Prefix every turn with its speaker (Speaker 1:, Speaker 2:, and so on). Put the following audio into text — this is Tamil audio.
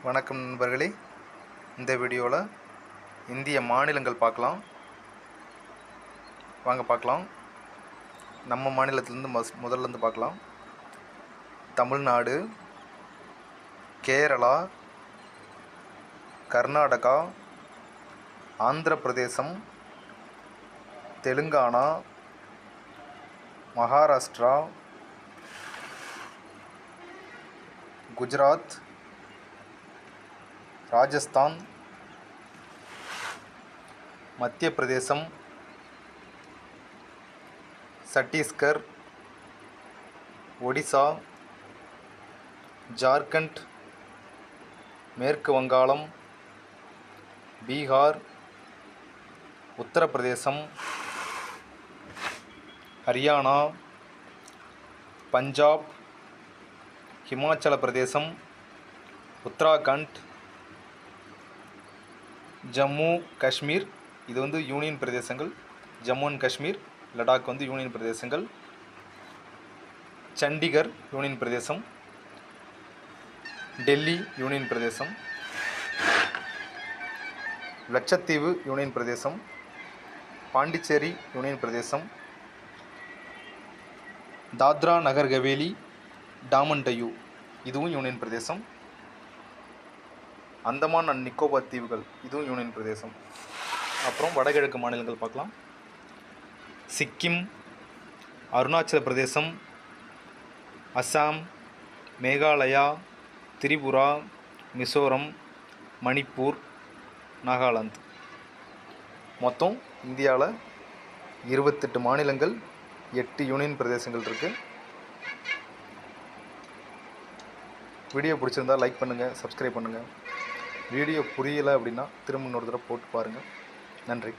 Speaker 1: வணக்கம் நண்பர்களே. இந்த வீடியோவில் இந்திய மாநிலங்கள் பார்க்கலாம். வாங்க பார்க்கலாம். நம்ம மாநிலத்திலேருந்து முதல்லேருந்து பார்க்கலாம். தமிழ்நாடு, கேரளா, கர்நாடகா, ஆந்திர பிரதேசம், தெலுங்கானா, மகாராஷ்டிரா, குஜராத், ராஜஸ்தான், மத்திய பிரதேசம், சத்தீஸ்கர், ஒடிசா, ஜார்க்கண்ட், மேற்கு வங்காளம், பீகார், உத்தரப்பிரதேசம், ஹரியானா, பஞ்சாப், ஹிமாச்சல பிரதேசம், உத்தராகண்ட், ஜம்மு காஷ்மீர். இது யூனியன் பிரதேசங்கள். ஜம்மு அண்ட் காஷ்மீர், லடாக் யூனியன் பிரதேசங்கள். சண்டிகர் யூனியன் பிரதேசம், டெல்லி யூனியன் பிரதேசம், லட்சத்தீவு யூனியன் பிரதேசம், பாண்டிச்சேரி யூனியன் பிரதேசம், தாத்ரா நகர் ஹவேலி, டாமன் டையூ இதுவும் union Pradesh. Andaman and Nicobar தீவுகள் இதுவும் யூனியன் பிரதேசம். அப்புறம் வடகிழக்கு மாநிலங்கள் பார்க்கலாம். சிக்கிம், அருணாச்சல பிரதேசம், அசாம், மேகாலயா, திரிபுரா, மிசோரம், மணிப்பூர், நாகாலாந்து. மொத்தம் இந்தியாவில் 28 மாநிலங்கள், 8 யூனியன் பிரதேசங்கள் இருக்குது. வீடியோ பிடிச்சிருந்தால் லைக் பண்ணுங்கள், சப்ஸ்கிரைப் பண்ணுங்கள். வீடியோ புரியலை அப்படின்னா திரும்ப இன்னொரு தடவை போட்டு பாருங்கள். நன்றி.